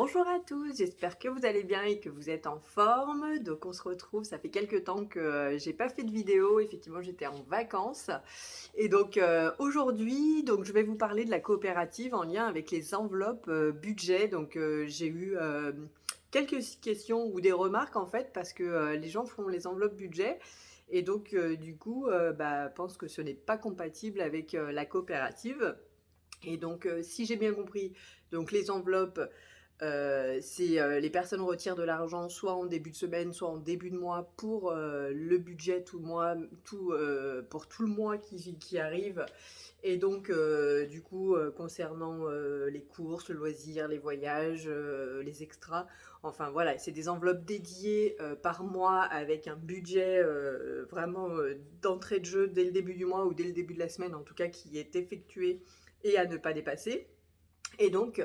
Bonjour à tous, j'espère que vous allez bien et que vous êtes en forme. Donc on se retrouve, ça fait quelques temps que j'ai pas fait de vidéo, effectivement j'étais en vacances. Et donc aujourd'hui, donc je vais vous parler de la coopérative en lien avec les enveloppes budget. Donc j'ai eu quelques questions ou des remarques en fait parce que les gens font les enveloppes budget et donc du coup pensent que ce n'est pas compatible avec la coopérative. Et donc, si j'ai bien compris, donc les enveloppes, c'est les personnes retirent de l'argent soit en début de semaine, soit en début de mois pour le budget tout le mois, pour tout le mois qui arrive. Et donc, du coup, concernant les courses, le loisir, les voyages, les extras, enfin voilà, c'est des enveloppes dédiées par mois avec un budget vraiment d'entrée de jeu dès le début du mois ou dès le début de la semaine, en tout cas, qui est effectué et à ne pas dépasser. Et donc,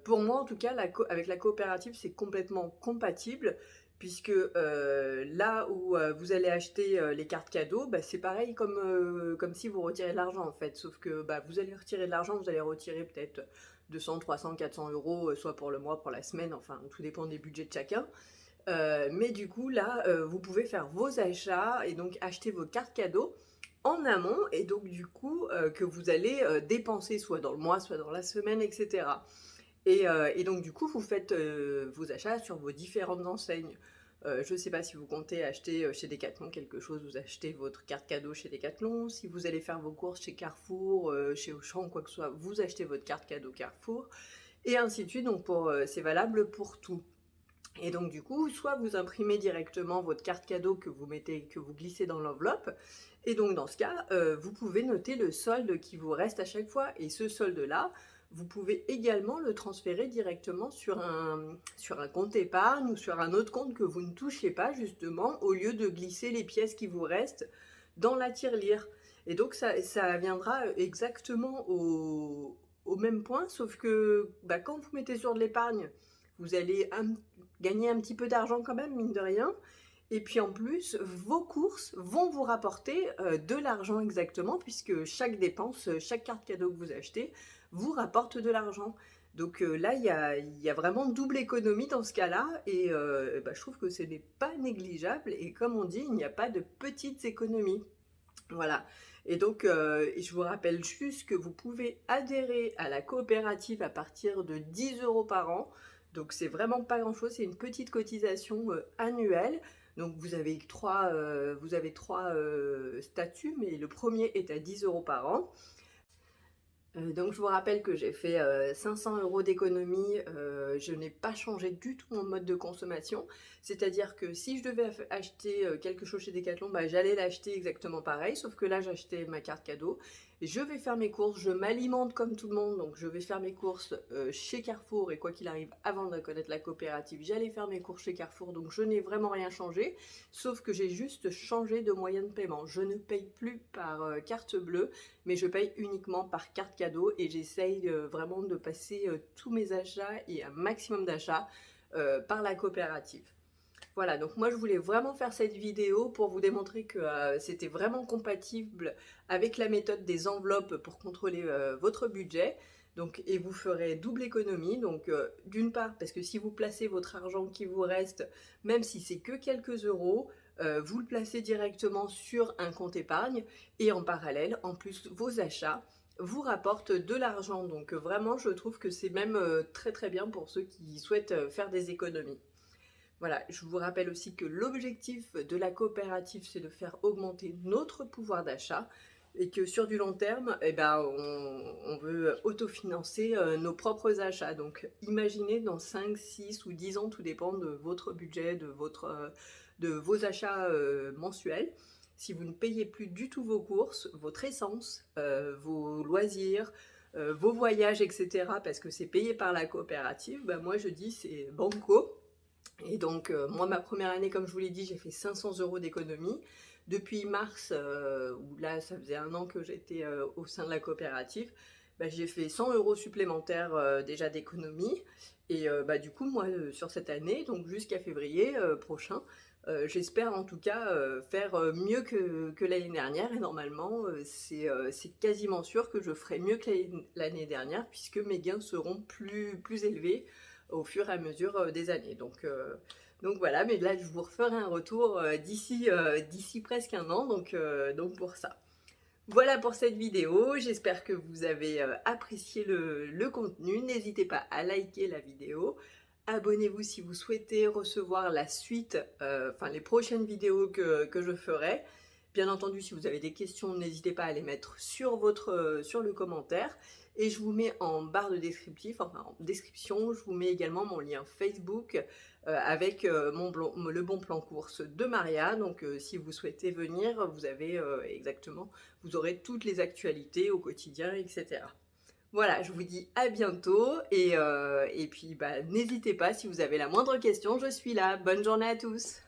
pour moi, en tout cas, avec la coopérative, c'est complètement compatible, puisque là où vous allez acheter les cartes cadeaux, bah, c'est pareil comme si vous retirez de l'argent, en fait. Sauf que bah, vous allez retirer de l'argent, vous allez retirer peut-être 200, 300, 400 euros, soit pour le mois, pour la semaine, enfin, tout dépend des budgets de chacun. Mais du coup, là, vous pouvez faire vos achats et donc acheter vos cartes cadeaux en amont et donc du coup que vous allez dépenser soit dans le mois, soit dans la semaine, etc. Et donc du coup, vous faites vos achats sur vos différentes enseignes. Je ne sais pas si vous comptez acheter chez Decathlon quelque chose, vous achetez votre carte cadeau chez Decathlon. Si vous allez faire vos courses chez Carrefour, chez Auchan, quoi que ce soit, vous achetez votre carte cadeau Carrefour. Et ainsi de suite, donc c'est valable pour tout. Et donc du coup, soit vous imprimez directement votre carte cadeau que vous glissez dans l'enveloppe, et donc dans ce cas, vous pouvez noter le solde qui vous reste à chaque fois. Et ce solde-là, vous pouvez également le transférer directement sur un compte épargne ou sur un autre compte que vous ne touchez pas justement, au lieu de glisser les pièces qui vous restent dans la tirelire. Et donc ça viendra exactement au même point, sauf que bah, quand vous mettez sur de l'épargne, vous allez gagner un petit peu d'argent quand même, mine de rien. Et puis en plus, vos courses vont vous rapporter de l'argent exactement, puisque chaque dépense, chaque carte cadeau que vous achetez, vous rapporte de l'argent. Donc là, il y a vraiment double économie dans ce cas-là, et bah, je trouve que ce n'est pas négligeable, et comme on dit, il n'y a pas de petites économies. Voilà. Et donc, je vous rappelle juste que vous pouvez adhérer à la coopérative à partir de 10 euros par an. Donc, c'est vraiment pas grand-chose, c'est une petite cotisation annuelle. Donc, vous avez trois statuts, mais le premier est à 10 euros par an. Donc je vous rappelle que j'ai fait 500 euros d'économie, je n'ai pas changé du tout mon mode de consommation. C'est-à-dire que si je devais acheter quelque chose chez Decathlon, bah, j'allais l'acheter exactement pareil, sauf que là j'achetais ma carte cadeau. Je vais faire mes courses, je m'alimente comme tout le monde, donc je vais faire mes courses chez Carrefour, et quoi qu'il arrive, avant de connaître la coopérative, j'allais faire mes courses chez Carrefour, donc je n'ai vraiment rien changé, sauf que j'ai juste changé de moyen de paiement. Je ne paye plus par carte bleue, mais je paye uniquement par carte cadeau, et j'essaye vraiment de passer tous mes achats et un maximum d'achats par la coopérative. Voilà, donc moi je voulais vraiment faire cette vidéo pour vous démontrer que c'était vraiment compatible avec la méthode des enveloppes pour contrôler votre budget. Donc, et vous ferez double économie. Donc d'une part, parce que si vous placez votre argent qui vous reste, même si c'est que quelques euros, vous le placez directement sur un compte épargne, et en parallèle, en plus, vos achats vous rapportent de l'argent. Donc vraiment, je trouve que c'est même très très bien pour ceux qui souhaitent faire des économies. Voilà, je vous rappelle aussi que l'objectif de la coopérative, c'est de faire augmenter notre pouvoir d'achat, et que sur du long terme, eh ben, on veut autofinancer nos propres achats. Donc imaginez dans 5, 6 ou 10 ans, tout dépend de votre budget, de vos achats mensuels. Si vous ne payez plus du tout vos courses, votre essence, vos loisirs, vos voyages, etc., parce que c'est payé par la coopérative, ben moi je dis c'est banco. Et donc, moi, ma première année, comme je vous l'ai dit, j'ai fait 500 euros d'économie. Depuis mars, où là, ça faisait un an que j'étais au sein de la coopérative, bah, j'ai fait 100 euros supplémentaires déjà d'économie. Et bah, du coup, moi, sur cette année, donc jusqu'à février prochain, J'espère en tout cas, faire, mieux que l'année dernière et normalement, c'est quasiment sûr que je ferai mieux que l'année dernière puisque mes gains seront plus élevés au fur et à mesure, des années. Donc voilà, mais là je vous referai un retour, d'ici presque un an donc pour ça. Voilà pour cette vidéo, j'espère que vous avez apprécié le contenu. N'hésitez pas à liker la vidéo. Abonnez-vous si vous souhaitez recevoir la suite, enfin les prochaines vidéos que je ferai. Bien entendu, si vous avez des questions, n'hésitez pas à les mettre sur le commentaire. Et je vous mets en barre de descriptif, enfin en description, je vous mets également mon lien Facebook avec le bon plan course de Maria. Donc si vous souhaitez venir, vous avez exactement, vous aurez toutes les actualités au quotidien, etc. Voilà, je vous dis à bientôt et puis bah, n'hésitez pas si vous avez la moindre question, je suis là. Bonne journée à tous.